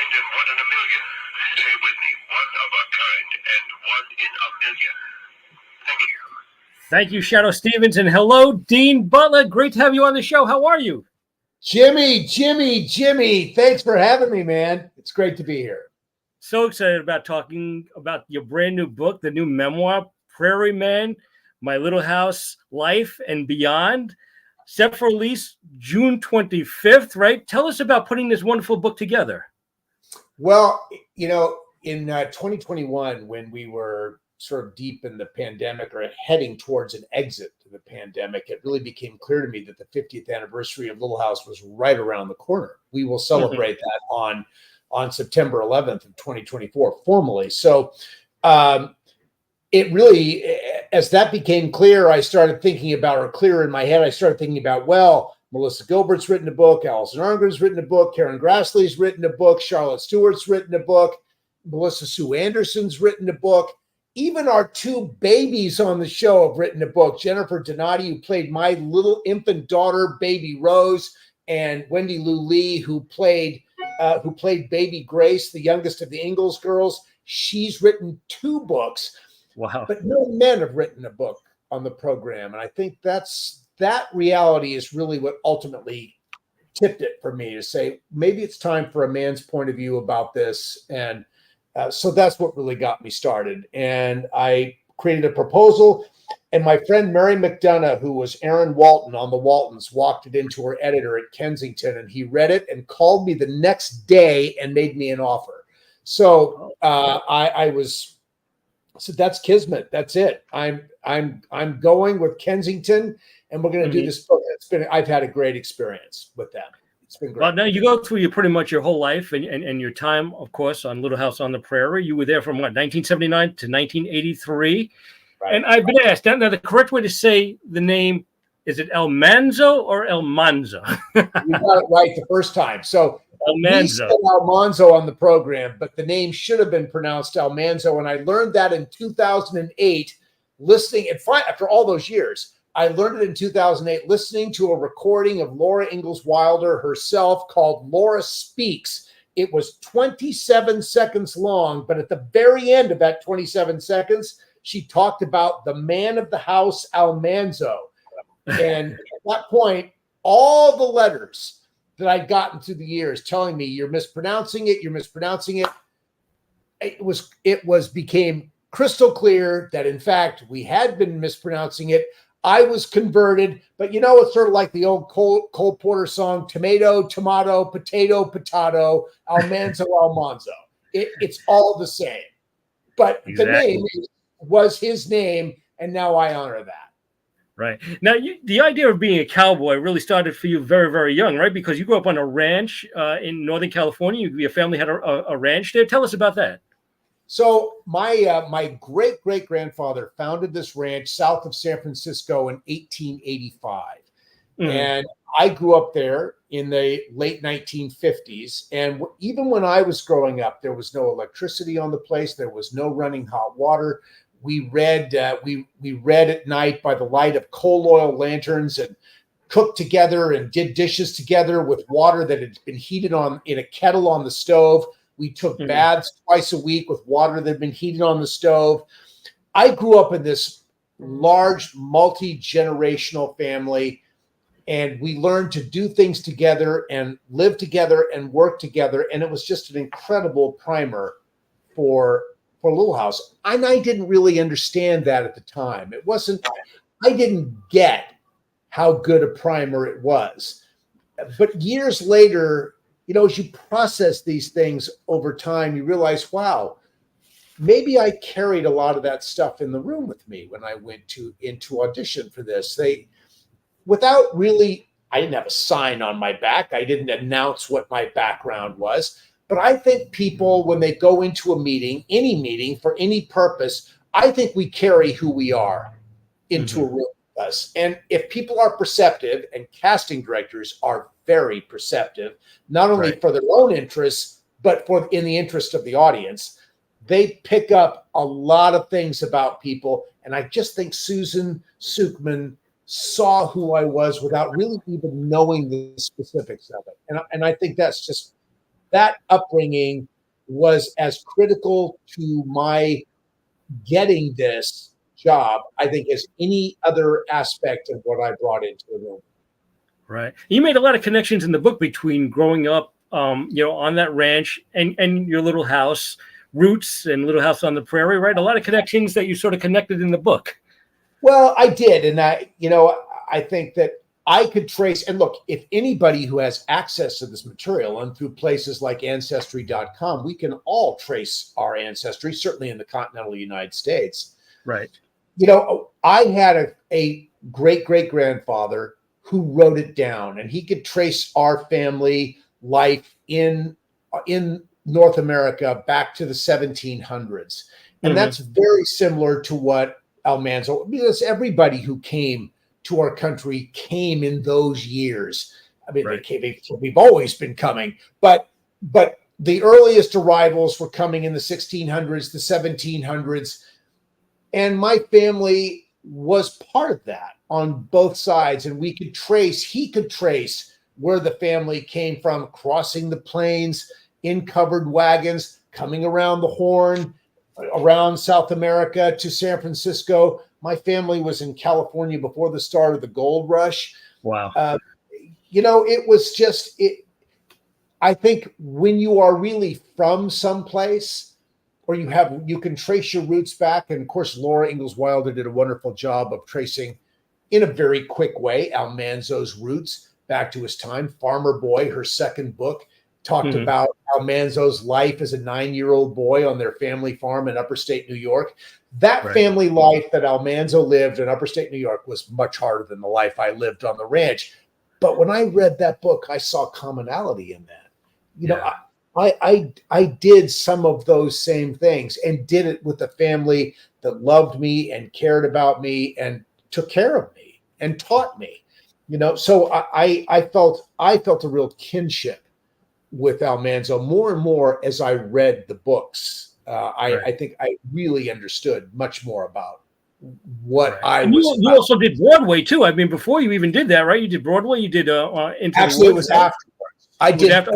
kind and one in a million. Say it with me, one of a kind and one in a million. Thank you. Thank you, Shadoe Stevens, and hello, Dean Butler. Great to have you on the show. How are you? Jimmy, thanks for having me, man. It's great to be here. So excited about talking about your brand new book, the new memoir, Prairie Man, My Little House Life and Beyond, set for release June 25th, right? Tell us about putting this wonderful book together. Well, in 2021, when we were sort of deep in the pandemic or heading towards an exit to the pandemic, it really became clear to me that the 50th anniversary of Little House was right around the corner. We will celebrate that on September 11th of 2024 formally. So it really, as that became clear, I started thinking about, or clearer in my head, I started thinking about, well, Melissa Gilbert's written a book, Alison Arngren's written a book, Karen Grassley's written a book, Charlotte Stewart's written a book, Melissa Sue Anderson's written a book. Even our two babies on the show have written a book. Jennifer Donati, who played my little infant daughter, Baby Rose, and Wendy Lou Lee, who played Baby Grace, the youngest of the Ingalls girls. She's written 2 books. Wow. But no men have written a book on the program. And I think that reality is really what ultimately tipped it for me to say, maybe it's time for a man's point of view about this. And so that's what really got me started. And I created a proposal, and my friend Mary McDonough, who was Aaron Walton on the Waltons, walked it into her editor at Kensington, and he read it and called me the next day and made me an offer. So I said, that's kismet. That's it. I'm going with Kensington, and we're going to do this book. I've had a great experience with them. It's been great. Well, now you go through pretty much your whole life and your time, of course, on Little House on the Prairie. You were there from 1979 to 1983. Right. And I've been asked, now the correct way to say the name, is it El Manzo or El Manzo? You got it right the first time. So we said Almanzo on the program, but the name should have been pronounced Almanzo. And I learned that in 2008, listening, and after all those years, I learned it in 2008, listening to a recording of Laura Ingalls Wilder herself called Laura Speaks. It was 27 seconds long, but at the very end of that 27 seconds, she talked about the man of the house, Almanzo. And at that point, all the letters that I'd gotten through the years telling me, you're mispronouncing it, it became crystal clear that, in fact, we had been mispronouncing it. I was converted, but it's sort of like the old Cole Porter song, tomato, potato, Almanzo. It's all the same. But exactly. The name was his name, and now I honor that. Right. Now, the idea of being a cowboy really started for you very, very young, right? Because you grew up on a ranch in Northern California. Your family had a ranch there. Tell us about that. So my great-great-grandfather founded this ranch south of San Francisco in 1885. Mm-hmm. And I grew up there in the late 1950s. And even when I was growing up, there was no electricity on the place. There was no running hot water. We read at night by the light of coal oil lanterns and cooked together and did dishes together with water that had been heated in a kettle on the stove. We took baths twice a week with water that had been heated on the stove. I grew up in this large, multi-generational family, and we learned to do things together and live together and work together. And it was just an incredible primer for Little House. And I didn't really understand that at the time. I didn't get how good a primer it was. But years later, as you process these things over time, you realize, wow, maybe I carried a lot of that stuff in the room with me when I went into audition for this. I didn't have a sign on my back. I didn't announce what my background was. But I think people, when they go into a meeting, any meeting for any purpose, I think we carry who we are into a room with us. And if people are perceptive, and casting directors are very perceptive, not only for their own interests, but in the interest of the audience, they pick up a lot of things about people. And I just think Susan Sukman saw who I was without really even knowing the specifics of it. And I think that's just that upbringing was as critical to my getting this job, I think, as any other aspect of what I brought into the room. Right. You made a lot of connections in the book between growing up, on that ranch and your little house, roots and Little House on the Prairie, right? A lot of connections that you sort of connected in the book. Well, I did. And I think that I could trace, and look, if anybody who has access to this material and through places like ancestry.com, we can all trace our ancestry, certainly in the continental United States. Right. I had a great-great-grandfather who wrote it down, and he could trace our family life in North America back to the 1700s. And that's very similar to what Almanzo, because everybody who came to our country came in those years. I mean, right. We've always been coming, but the earliest arrivals were coming in the 1600s, the 1700s. And my family was part of that on both sides. And he could trace where the family came from, crossing the plains in covered wagons, coming around the Horn, around South America to San Francisco. My family was in California before the start of the gold rush. Wow. It was just it. I think when you are really from someplace, or you can trace your roots back. And of course, Laura Ingalls Wilder did a wonderful job of tracing in a very quick way Almanzo's roots back to his time. Farmer Boy, her second book, talked about Almanzo's life as a 9-year-old boy on their family farm in upstate New York. That family life that Almanzo lived in upstate New York was much harder than the life I lived on the ranch. But when I read that book, I saw commonality in that. I did some of those same things and did it with a family that loved me and cared about me and took care of me and taught me. So I felt a real kinship with Almanzo more and more as I read the books. I think I really understood much more about what I was. You also did Broadway too. I mean, before you even did that, right? You did Broadway. You did actually, it was afterwards. I did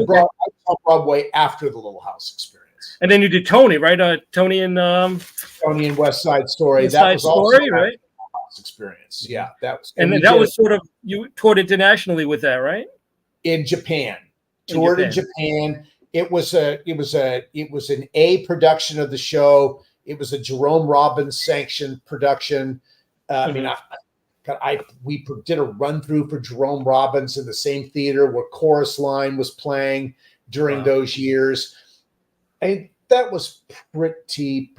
Broadway after the Little House experience, and then you did Tony, right? Tony and West Side Story. That was also right? Experience. Yeah, that was. And then that was sort of, you toured internationally with that, right? In Japan. Toured in Japan. It was an A production of the show. It was a Jerome Robbins sanctioned production. We did a run through for Jerome Robbins in the same theater where Chorus Line was playing during those years. And that was pretty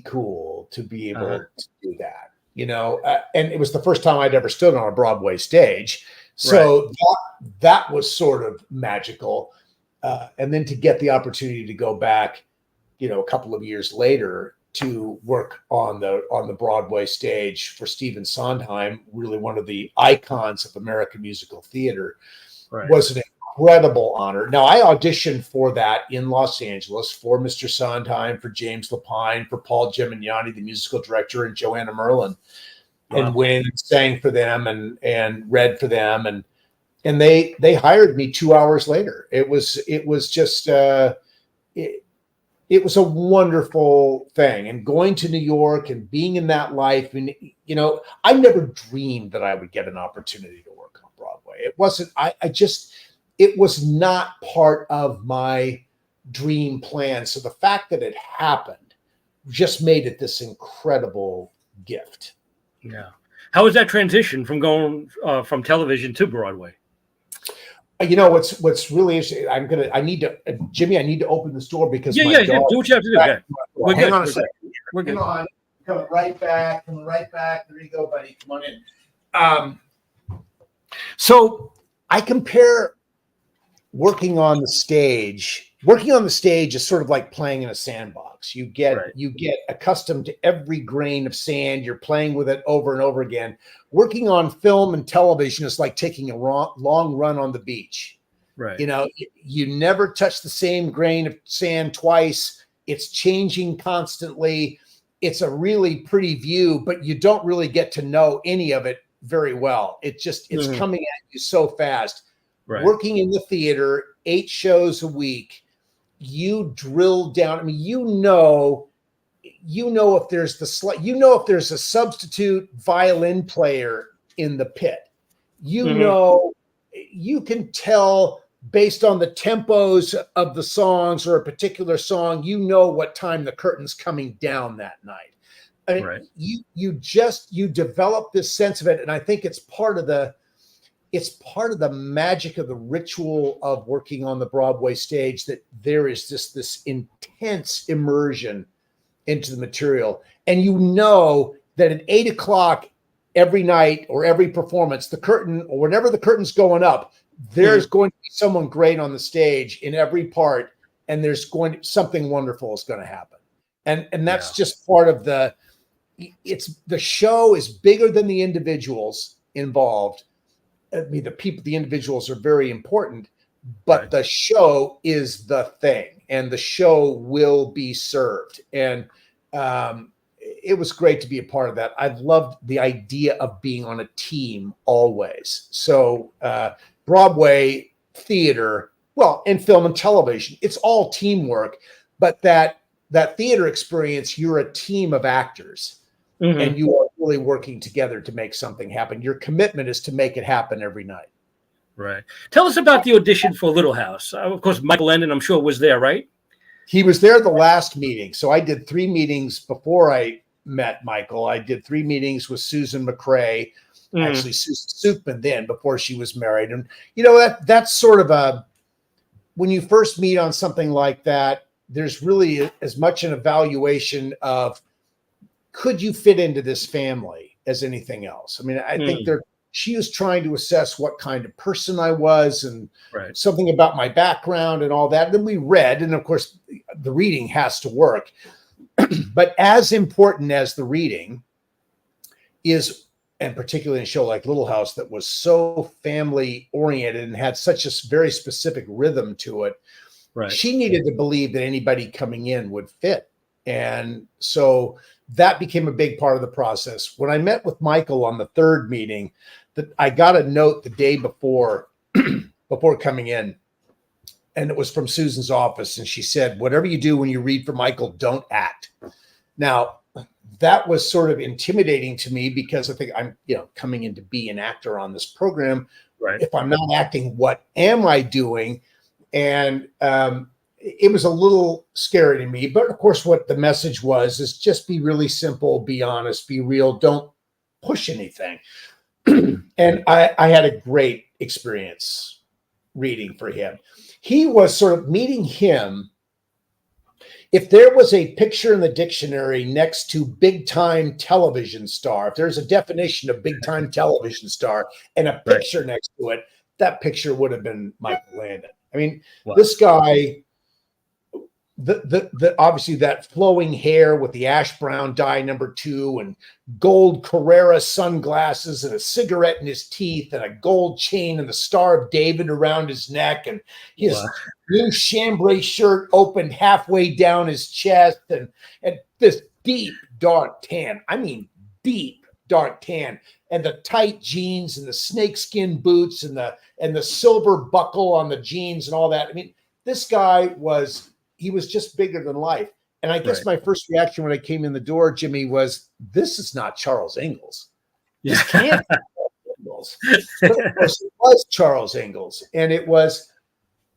cool to be able to do that, and it was the first time I'd ever stood on a Broadway stage. So that was sort of magical. And then to get the opportunity to go back, a couple of years later to work on the Broadway stage for Stephen Sondheim, really one of the icons of American musical theater, was an incredible honor. Now, I auditioned for that in Los Angeles for Mr. Sondheim, for James Lapine, for Paul Gemignani, the musical director, and Joanna Merlin, and went and sang for them and read for them. And they hired me 2 hours later. It was just it was a wonderful thing. And going to New York and being in that life, and I never dreamed that I would get an opportunity to work on Broadway. It wasn't. It was not part of my dream plan. So the fact that it happened just made it this incredible gift. Yeah. How was that transition from going from television to Broadway? What's really interesting. Jimmy, I need to open this door because do what you have to do. Okay. Hang on a second. We're good. Hang on. Coming right back. There you go, buddy. Come on in. So I compare working on the stage. Working on the stage is sort of like playing in a sandbox. You get accustomed to every grain of sand. You're playing with it over and over again. Working on film and television is like taking a long run on the beach. Right. You never touch the same grain of sand twice. It's changing constantly. It's a really pretty view, but you don't really get to know any of it very well. It's coming at you so fast. Right. Working in the theater, 8 shows a week, you drill down. I mean, if there's if there's a substitute violin player in the pit, you can tell based on the tempos of the songs or a particular song, what time the curtain's coming down that night. I mean, Right. you develop this sense of it, and I think it's part of the magic of the ritual of working on the Broadway stage, that there is just this intense immersion into the material. And that at 8:00 every night or every performance, the curtain, or whenever the curtain's going up, there's going to be someone great on the stage in every part, and something wonderful is going to happen. And that's just part of the show is bigger than the individuals involved. I mean, the individuals are very important, but the show is the thing, and the show will be served. And it was great to be a part of that. I've loved the idea of being on a team always. So Broadway theater, and film and television, it's all teamwork, but that theater experience, you're a team of actors. And you are really working together to make something happen. Your commitment is to make it happen every night. Right. Tell us about the audition for Little House. Of course, Michael Landon, I'm sure, was there, right? He was there the last meeting. So I did 3 meetings before I met Michael. I did 3 meetings with Susan McCrae, actually Susan Sukman then, before she was married. And, that's sort of when you first meet on something like that, there's really as much an evaluation of, could you fit into this family as anything else? I mean, I think she was trying to assess what kind of person I was, and something about my background and all that. And then we read, and of course the reading has to work, but as important as the reading is, and particularly in a show like Little House that was so family oriented and had such a very specific rhythm to it, she needed to believe that anybody coming in would fit. And so that became a big part of the process. When I met with Michael on the 3rd meeting, that I got a note the day before coming in, and it was from Susan's office. And she said, "Whatever you do when you read for Michael, don't act." Now, that was sort of intimidating to me, because I think I'm, coming in to be an actor on this program. If I'm not acting, what am I doing? And it was a little scary to me, but of course what the message was is just be really simple, be honest, be real, don't push anything. And I had a great experience reading for him. He was sort of meeting him. If there was a picture in the dictionary next to big time television star, if there's a definition of big time television star and a picture next to it, that picture would have been Michael Landon. I mean, this guy, the obviously that flowing hair with the ash brown dye #2 and gold Carrera sunglasses and a cigarette in his teeth and a gold chain and the Star of David around his neck, and his new chambray shirt opened halfway down his chest, and this deep dark tan. I mean, deep dark tan, and the tight jeans and the snakeskin boots and the silver buckle on the jeans and all that. I mean, this guy was just bigger than life. And I guess my first reaction when I came in the door, Jimmy, was, this is not Charles Ingalls. This can't be Charles Ingalls. But of course it was Charles Ingalls. And it was,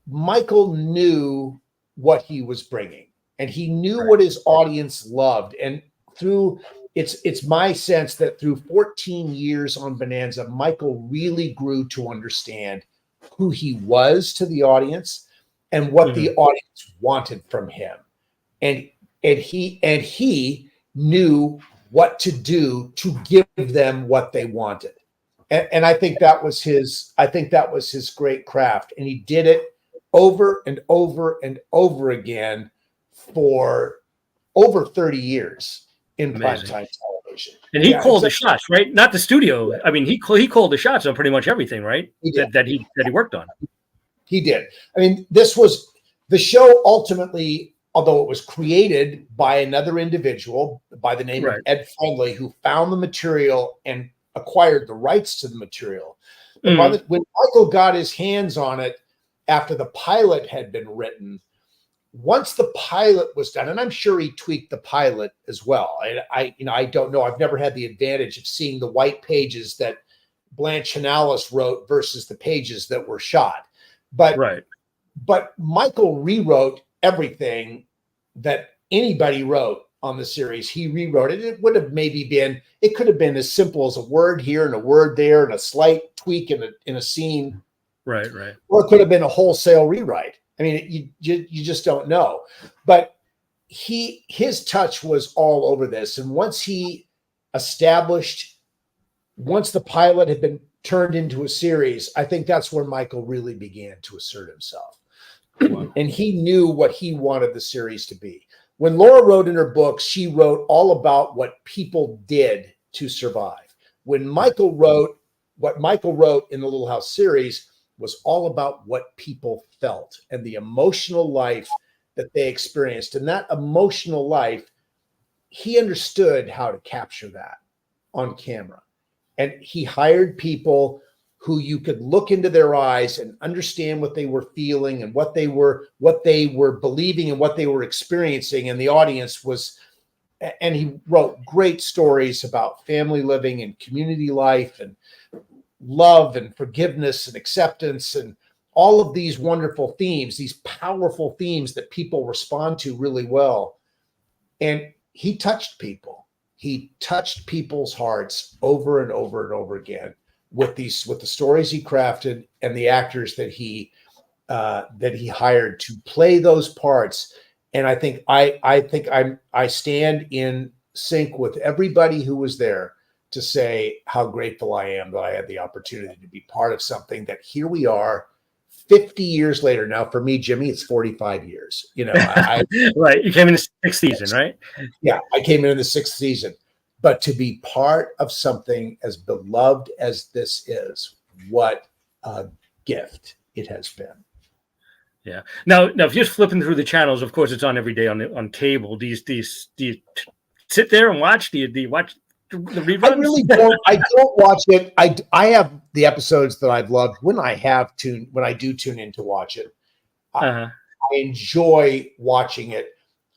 Michael knew what he was bringing, and he knew what his audience loved. And it's my sense that through 14 years on Bonanza, Michael really grew to understand who he was to the audience and what the audience wanted from him. And he knew what to do to give them what they wanted. And I think that was his great craft. And he did it over and over and over again for over 30 years in primetime television. And he called the shots, right? Not the studio. I mean, he called the shots on pretty much everything, right? That he worked on. He did. I mean, this was the show ultimately, although it was created by another individual by the name of Ed Friendly, who found the material and acquired the rights to the material. And when Michael got his hands on it after the pilot had been written, once the pilot was done, and I'm sure he tweaked the pilot as well. I don't know. I've never had the advantage of seeing the white pages that Blanche Hanalis wrote versus the pages that were shot. But Michael rewrote everything that anybody wrote on the series. He rewrote it. It would have it could have been as simple as a word here and a word there and a slight tweak in a scene. Right. Or it could have been a whole rewrite. I mean, you just don't know. But his touch was all over this. And once the pilot had been turned into a series, I think that's where Michael really began to assert himself. And he knew what he wanted the series to be. When Laura wrote in her book, she wrote all about what people did to survive. When Michael wrote, what Michael wrote in the Little House series was all about what people felt and the emotional life that they experienced. And that emotional life, he understood how to capture that on camera. And he hired people who you could look into their eyes and understand what they were feeling and what they were believing and what they were experiencing. And the audience and he wrote great stories about family living and community life and love and forgiveness and acceptance and all of these wonderful themes, these powerful themes that people respond to really well. And he touched people. He touched people's hearts over and over and over again with the stories he crafted and the actors that he hired to play those parts. And I think I stand in sync with everybody who was there to say how grateful I am that I had the opportunity to be part of something that here we are 50 years later. Now for me, Jimmy, it's 45 years. Right. You came in the 6th season, right? Yeah, I came in the 6th season. But to be part of something as beloved as this is, what a gift it has been. Yeah. Now, if you're just flipping through the channels, of course, it's on every day on cable. Do you sit there and watch? Do you watch the reruns? I really don't. I don't watch it. I have the episodes that I've loved when I do tune in to watch it. I enjoy watching it.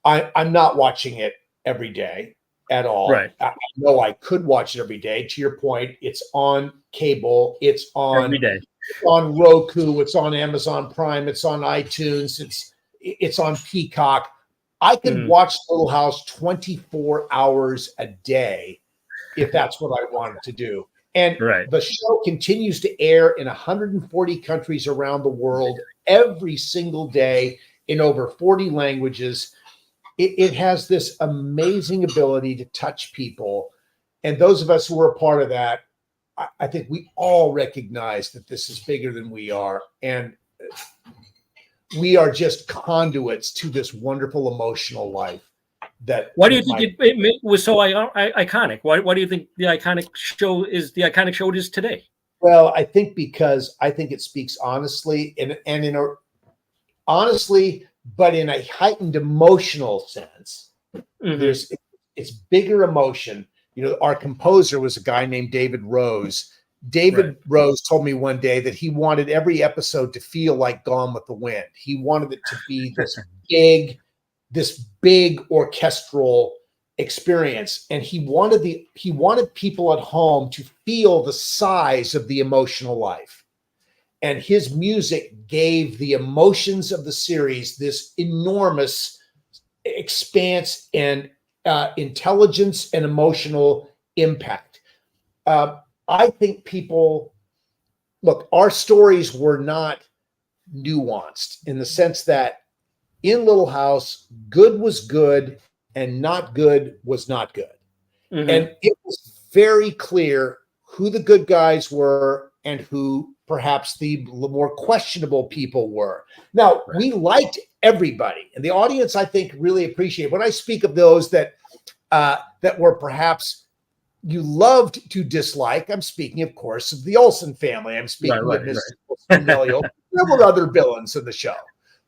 I'm not watching it every day at all. Right. I know I could watch it every day. To your point, it's on cable. It's on every day. It's on Roku. It's on Amazon Prime. It's on iTunes. It's on Peacock. I could watch Little House 24 hours a day if that's what I wanted to do. And the show continues to air in 140 countries around the world every single day in over 40 languages. It has this amazing ability to touch people. And those of us who are a part of that, I think we all recognize that this is bigger than we are. And we are just conduits to this wonderful emotional life. Why do you think it was so iconic? Why do you think the iconic show is the iconic show it is today? Well, I think because I think it speaks honestly but in a heightened emotional sense. It's bigger emotion. Our composer was a guy named David Rose. David Rose told me one day that he wanted every episode to feel like Gone with the Wind. He wanted it to be this big orchestral experience. And he wanted people at home to feel the size of the emotional life. And his music gave the emotions of the series this enormous expanse and intelligence and emotional impact. I think our stories were not nuanced in the sense that in Little House, good was good and not good was not good. And it was very clear who the good guys were and who perhaps the more questionable people were. Now, we liked everybody, and the audience, I think, really appreciated. When I speak of those that were perhaps you loved to dislike, I'm speaking, of course, of the Olsen family. I'm speaking of Mrs. Familial. There were other villains in the show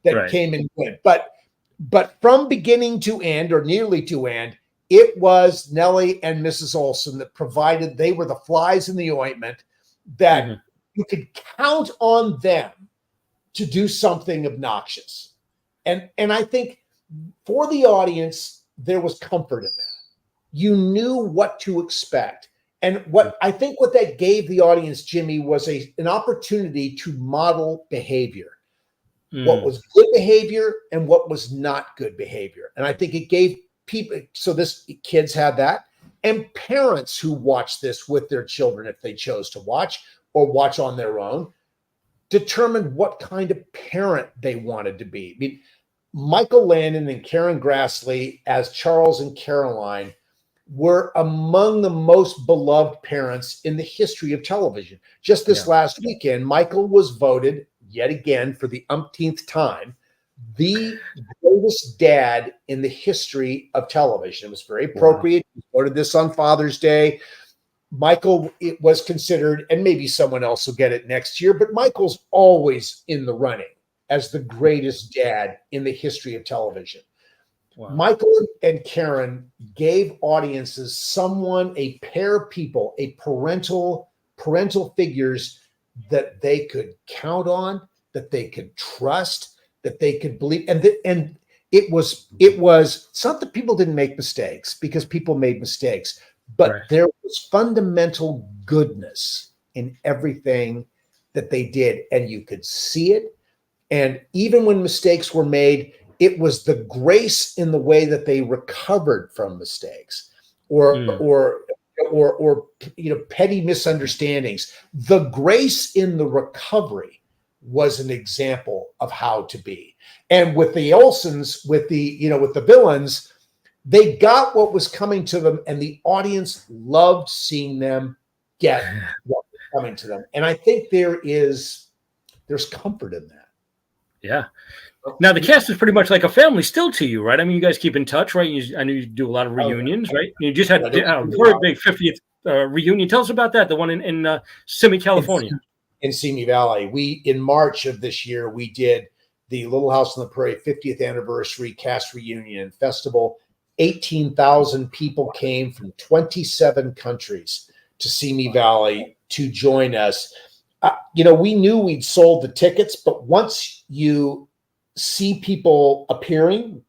that came and went, but from beginning to end, or nearly to end, it was Nellie and Mrs. Olsen that provided. They were the flies in the ointment that you could count on them to do something obnoxious. And I think for the audience, there was comfort in that. You knew what to expect. And what I think what that gave the audience, Jimmy, was an opportunity to model behavior. What was good behavior and what was not good behavior. And I think it gave people, so this kids had that, and parents who watched this with their children, if they chose to watch or watch on their own, determined what kind of parent they wanted to be. I mean, Michael Landon and Karen Grassley as Charles and Caroline were among the most beloved parents in the history of television. Just this last weekend, Michael was voted yet again for the umpteenth time the greatest dad in the history of television. It was very appropriate. He voted this on Father's Day. Michael, it was considered, and maybe someone else will get it next year, but Michael's always in the running as the greatest dad in the history of television. Wow. Michael and Karen gave audiences a pair of people, a parental figures that they could count on, that they could trust, that they could believe. And it was it's not that people didn't make mistakes, because people made mistakes, but there was fundamental goodness in everything that they did, and you could see it. And even when mistakes were made, it was the grace in the way that they recovered from mistakes or petty misunderstandings. The grace in the recovery was an example of how to be. And with the Olsens, with the villains, they got what was coming to them, and the audience loved seeing them get what was coming to them. And I think there's comfort in that. Yeah. Now the cast is pretty much like a family still to you, right? I mean, you guys keep in touch, right? I know you do a lot of reunions, right? You just had a very big 50th reunion. Tell us about that. The one in Simi, California. In Simi Valley. In March of this year, we did the Little House on the Prairie 50th anniversary cast reunion and festival. 18,000 people came from 27 countries to Simi Valley to join us. We knew we'd sold the tickets, but once you see people appearing,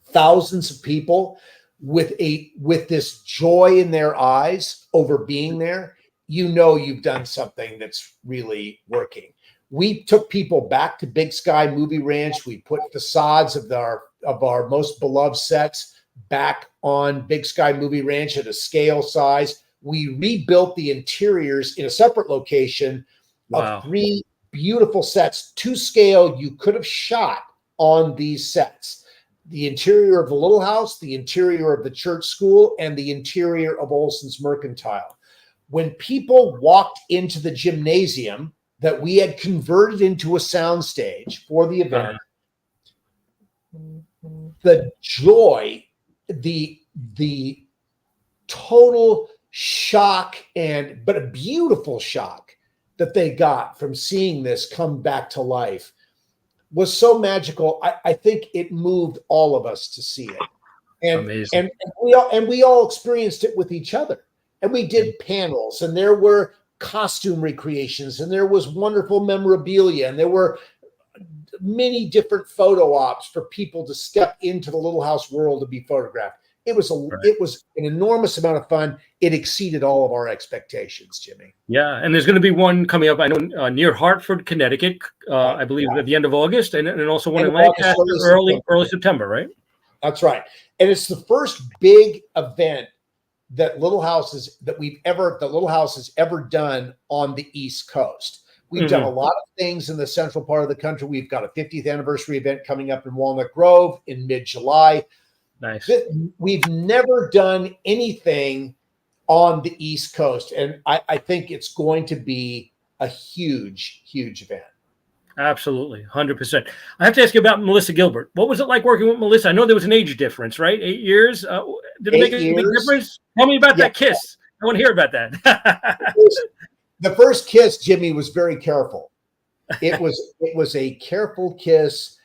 thousands of people with this joy in their eyes over being there, you've done something that's really working. We took people back to Big Sky Movie Ranch. We put facades of our most beloved sets back on Big Sky Movie Ranch at a scale size. We rebuilt the interiors in a separate location of 3 beautiful sets to scale you could have shot on these sets. The interior of the Little House, the interior of the church school, and the interior of Olson's Mercantile. When people walked into the gymnasium that we had converted into a soundstage for the event, the joy, the total shock, but a beautiful shock that they got from seeing this come back to life was so magical. I think it moved all of us to see it. And, amazing. And we all experienced it with each other. And we did panels, and there were costume recreations, and there was wonderful memorabilia, and there were many different photo ops for people to step into the Little House world to be photographed. It was an enormous amount of fun. It exceeded all of our expectations, Jimmy. Yeah, and there's going to be one coming up, I know, near Hartford, Connecticut, I believe at the end of August, and also one in Lancaster early September, right? That's right. And it's the first big event that Little House has ever done on the East Coast. We've done a lot of things in the central part of the country. We've got a 50th anniversary event coming up in Walnut Grove in mid-July. Nice. We've never done anything on the East Coast, and I think it's going to be a huge, huge event. Absolutely, 100%. I have to ask you about Melissa Gilbert. What was it like working with Melissa? I know there was an age difference, right? 8 years. Did it make a big difference? Tell me about that kiss. I want to hear about that. The first kiss, Jimmy, was very careful. It was a careful kiss.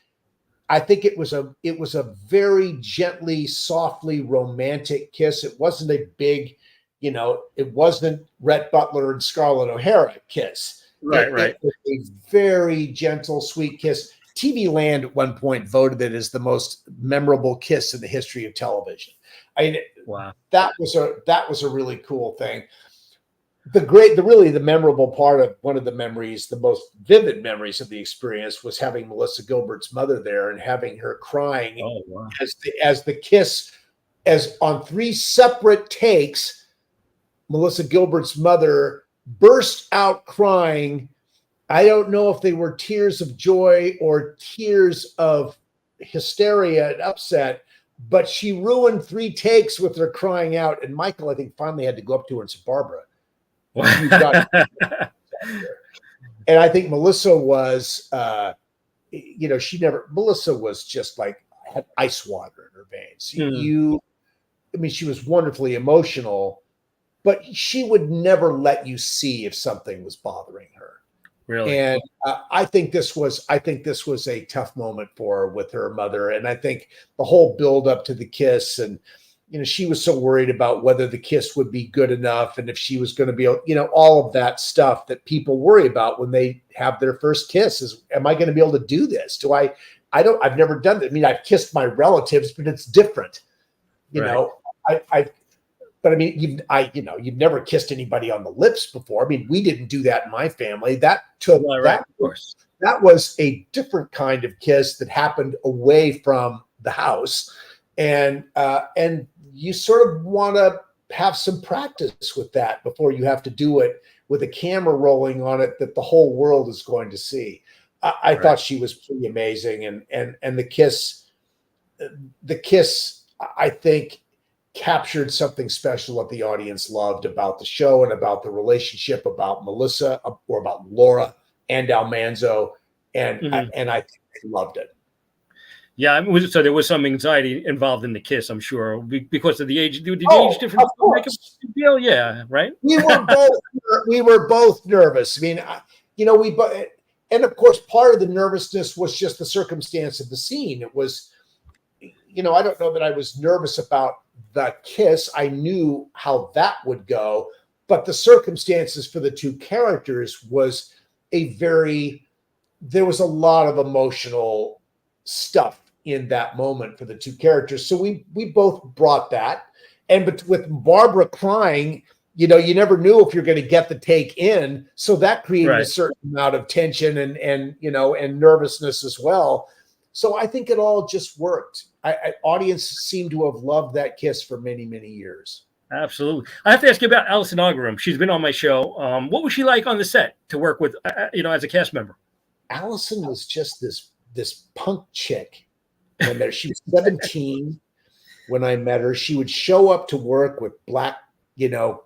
I think it was a very gently, softly romantic kiss. It wasn't a big, it wasn't Rhett Butler and Scarlett O'Hara kiss. Right. It was a very gentle, sweet kiss. TV Land at one point voted it as the most memorable kiss in the history of television. I mean, Wow. that was a really cool thing. The memorable part of one of the memories, the most vivid memories of the experience, was having Melissa Gilbert's mother there and having her crying Oh, wow. as the kiss, as on 3 separate takes, Melissa Gilbert's mother burst out crying. I don't know if they were tears of joy or tears of hysteria and upset, but she ruined 3 takes with her crying out. And Michael, I think, finally had to go up to her and say, "Barbara, you've got." And I think Melissa was, Melissa was just like had ice water in her veins. She was wonderfully emotional, but she would never let you see if something was bothering her. Really? And I think this was a tough moment for her with her mother. And I think the whole build up to the kiss, and she was so worried about whether the kiss would be good enough, and if she was going to be, all of that stuff that people worry about when they have their first kiss is, am I going to be able to do this? I've never done that. I mean, I've kissed my relatives, but it's different. But I mean, you've never kissed anybody on the lips before. I mean, we didn't do that in my family. That was a different kind of kiss that happened away from the house, and you sort of want to have some practice with that before you have to do it with a camera rolling on it that the whole world is going to see. I thought she was pretty amazing, and the kiss, I think, captured something special that the audience loved about the show and about the relationship, about Melissa or about Laura and Almanzo, and I think they loved it. Yeah, so there was some anxiety involved in the kiss, I'm sure, because of the age. Did the age difference make a big deal? Yeah, right. We were both nervous. I mean, and of course, part of the nervousness was just the circumstance of the scene. It was, I don't know that I was nervous about the kiss. I knew how that would go, but the circumstances for the 2 characters was there was a lot of emotional stuff in that moment for the 2 characters. So we both brought that. And with Barbara crying, you never knew if you're going to get the take in. So that created a certain amount of tension and nervousness as well. So I think it all just worked. Audience seemed to have loved that kiss for many, many years. Absolutely. I have to ask you about Alison Augerim. She's been on my show. What was she like on the set to work with, as a cast member? Alison was just this punk chick. She was 17 when I met her. She would show up to work with black,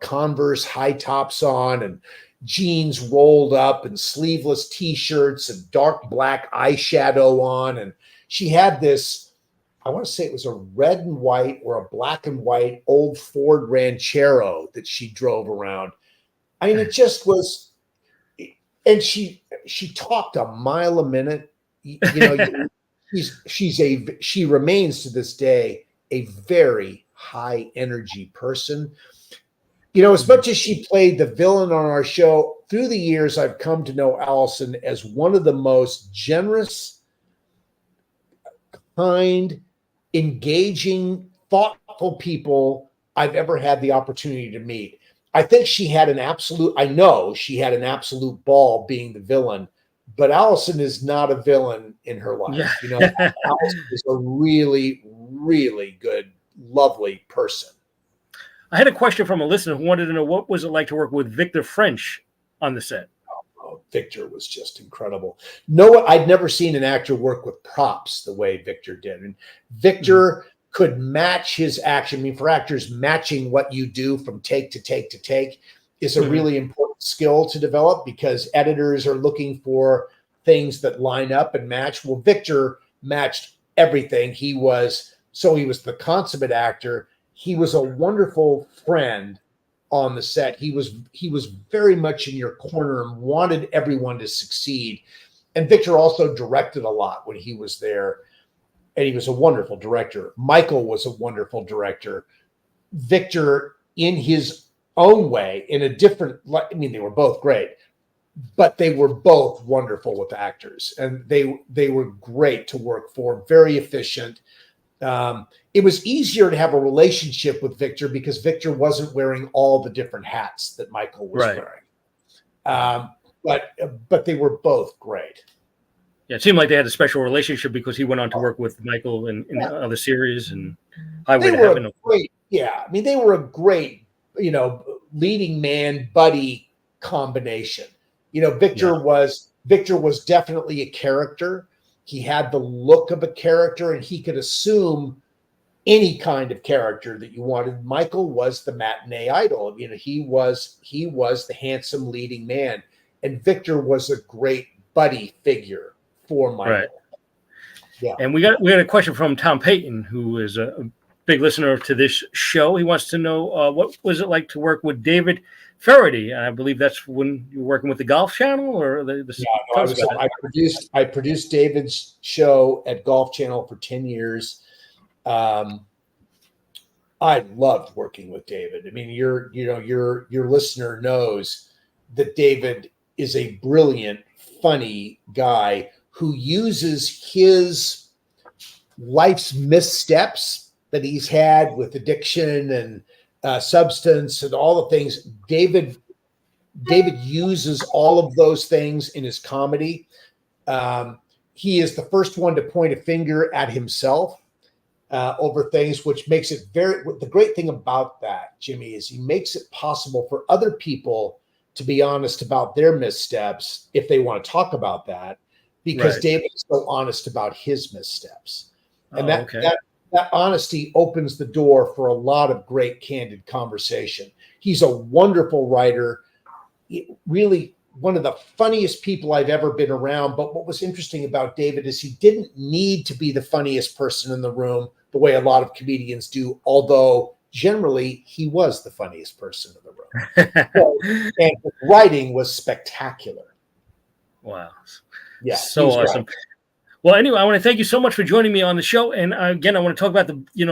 Converse high tops on and jeans rolled up and sleeveless T-shirts and dark black eyeshadow on. And she had this, I want to say it was a red and white or a black and white old Ford Ranchero that she drove around. I mean, it just was, and she talked a mile a minute. She remains to this day a very high energy person. As much as she played the villain on our show, through the years, I've come to know Alison as one of the most generous, kind, engaging, thoughtful people I've ever had the opportunity to meet. I think I know she had an absolute ball being the villain, but Alison is not a villain in her life. Yeah. Alison is a really, really good, lovely person. I had a question from a listener who wanted to know, what was it like to work with Victor French on the set? Oh, Victor was just incredible. I'd never seen an actor work with props the way Victor did. And Victor could match his action. I mean, for actors, matching what you do from take to take to take is a really important skill to develop, because editors are looking for things that line up and match. Well, Victor matched everything. He was the consummate actor. He was a wonderful friend on the set. He was very much in your corner and wanted everyone to succeed. And Victor also directed a lot when he was there, and he was a wonderful director. Michael was a wonderful director. Victor, in his own way, in a different, I mean, they were both great. but they were both wonderful with actors, and they were great to work for, very efficient. It was easier to have a relationship with Victor because Victor wasn't wearing all the different hats that Michael was wearing. But they were both great. Yeah, it seemed like they had a special relationship because he went on to work with Michael in other series and Highway to Heaven. Great, yeah, I mean, they were a great, leading man buddy combination. Victor was definitely a character. He had the look of a character, and he could assume any kind of character that you wanted. Michael was the matinee idol. He was the handsome leading man, and Victor was a great buddy figure for Michael. Right. Yeah. And we got a question from Tom Payton, who is a big listener to this show. He wants to know what was it like to work with David Faraday? I believe that's when you were working with the Golf Channel, or I produced David's show at Golf Channel for 10 years. I loved working with David. I mean, your listener knows that David is a brilliant, funny guy who uses his life's missteps that he's had with addiction and substance and all the things. David uses all of those things in his comedy. He is the first one to point a finger at himself over things, which makes it the great thing about that, Jimmy, is he makes it possible for other people to be honest about their missteps if they want to talk about that, because David is so honest about his missteps. And that honesty opens the door for a lot of great, candid conversation. He's a wonderful writer, really one of the funniest people I've ever been around. But what was interesting about David is he didn't need to be the funniest person in the room the way a lot of comedians do, although generally he was the funniest person in the room. And his writing was spectacular. Wow. Yeah. So awesome. Great. Well, anyway, I want to thank you so much for joining me on the show. And again, I want to talk about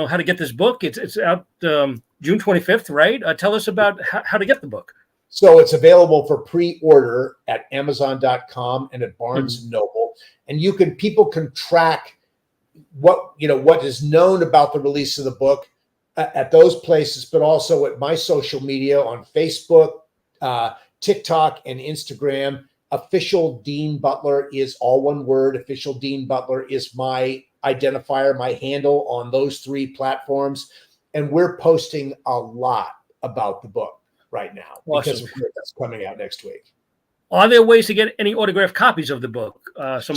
how to get this book. It's out June 25th, right? Tell us about how to get the book. So it's available for pre-order at Amazon.com and at Barnes and Noble. And people can track what is known about the release of the book at those places, but also at my social media on Facebook, TikTok, and Instagram. Official Dean Butler is all one word. Official Dean Butler is my identifier, my handle on those three platforms. And we're posting a lot about the book right now because that's coming out next week. Are there ways to get any autographed copies of the book? So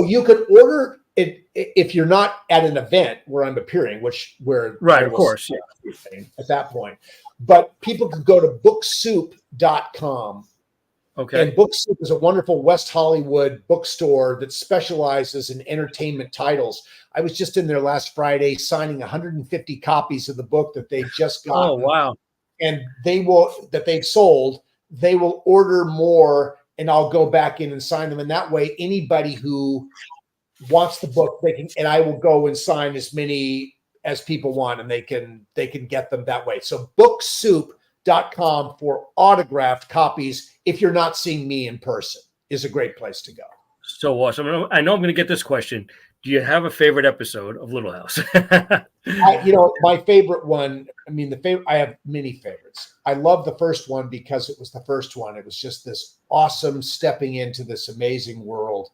you could order it if you're not at an event where I'm appearing, of course, at that point. But people can go to booksoup.com. Okay. And Book Soup is a wonderful West Hollywood bookstore that specializes in entertainment titles. I was just in there last Friday signing 150 copies of the book that they just got. Oh, wow. And they've sold. They will order more, and I'll go back in and sign them. And that way, anybody who wants the book, and I will go and sign as many as people want, and they can get them that way. So booksoup.com for autographed copies, if you're not seeing me in person, is a great place to go. So awesome. I know I'm going to get this question. Do you have a favorite episode of Little House? My favorite one, I have many favorites. I love the first one because it was the first one. It was just this awesome stepping into this amazing world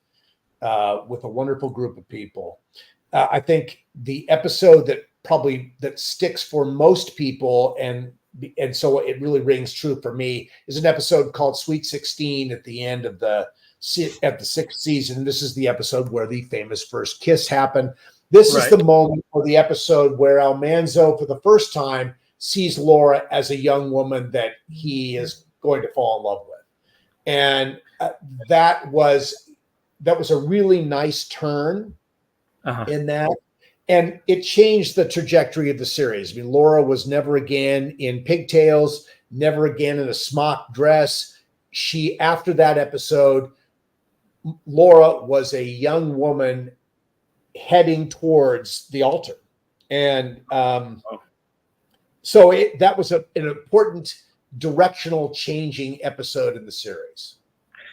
with a wonderful group of people. I think the episode that sticks for most people and so it really rings true for me is an episode called Sweet 16 at the end of the 6th season. This is the episode where the famous first kiss happened. This is the moment or the episode where Almanzo for the first time sees Laura as a young woman that he is going to fall in love with. And that was a really nice turn in that. And it changed the trajectory of the series. Laura was never again in pigtails, never again in a smock dress. After that episode, Laura was a young woman heading towards the altar. And so that was an important directional changing episode in the series.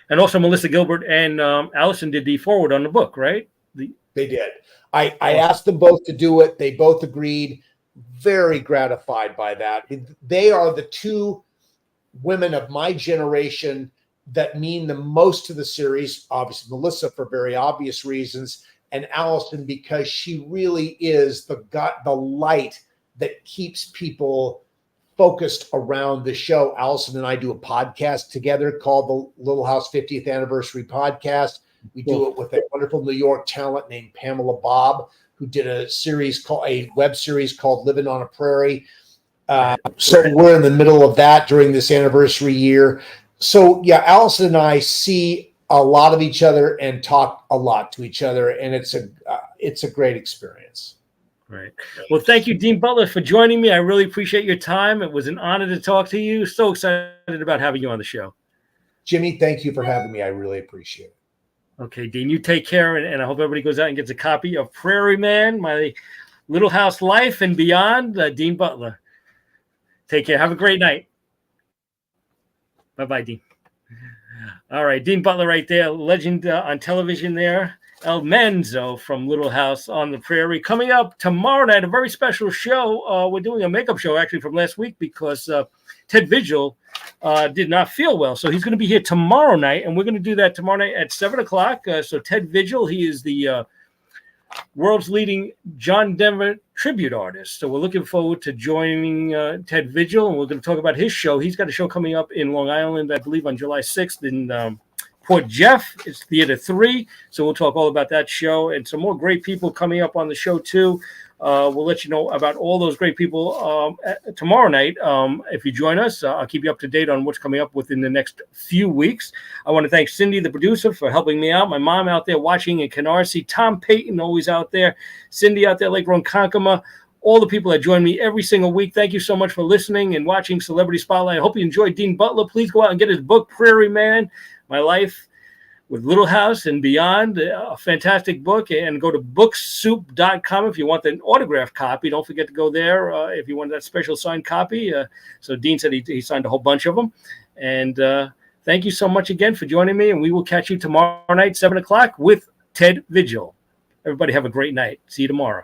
And also Melissa Gilbert and Allison did the forward on the book, right? They did. I asked them both to do it. They both agreed. Very gratified by that. They are the two women of my generation that mean the most to the series. Obviously, Melissa for very obvious reasons, and Allison because she really is the light that keeps people focused around the show. Allison and I do a podcast together called the Little House 50th Anniversary Podcast. We do it with a wonderful New York talent named Pamela Bob, who did a web series called Living on a Prairie. So we're in the middle of that during this anniversary year. So yeah, Allison and I see a lot of each other and talk a lot to each other, and it's a great experience. Right. Well, thank you, Dean Butler, for joining me. I really appreciate your time. It was an honor to talk to you. So excited about having you on the show. Jimmy, thank you for having me. I really appreciate it. Okay, Dean, you take care, and I hope everybody goes out and gets a copy of Prairie Man, My Little House Life and Beyond, Dean Butler. Take care. Have a great night. Bye-bye, Dean. All right, Dean Butler right there, legend on television there. El Menzo from Little House on the Prairie. Coming up tomorrow night, a very special show. We're doing a makeup show actually from last week because Ted Vigil did not feel well. So he's going to be here tomorrow night, and we're going to do that tomorrow night at 7 o'clock. So Ted Vigil, he is the world's leading John Denver tribute artist. So we're looking forward to joining Ted Vigil, and we're going to talk about his show. He's got a show coming up in Long Island, I believe, on July 6th in Port Jeff. It's Theater 3. So we'll talk all about that show and some more great people coming up on the show too. We'll let you know about all those great people tomorrow night. If you join us, I'll keep you up to date on what's coming up within the next few weeks. I want to thank Cindy, the producer, for helping me out. My mom out there watching in Canarsie. Tom Payton, always out there. Cindy out there, Lake Ronkonkoma. All the people that join me every single week. Thank you so much for listening and watching Celebrity Spotlight. I hope you enjoyed Dean Butler. Please go out and get his book, Prairie Man, My Life with Little House and Beyond, a fantastic book. And go to booksoup.com if you want an autographed copy. Don't forget to go there if you want that special signed copy. So Dean said he signed a whole bunch of them. And thank you so much again for joining me. And we will catch you tomorrow night, 7 o'clock with Ted Vigil. Everybody have a great night. See you tomorrow.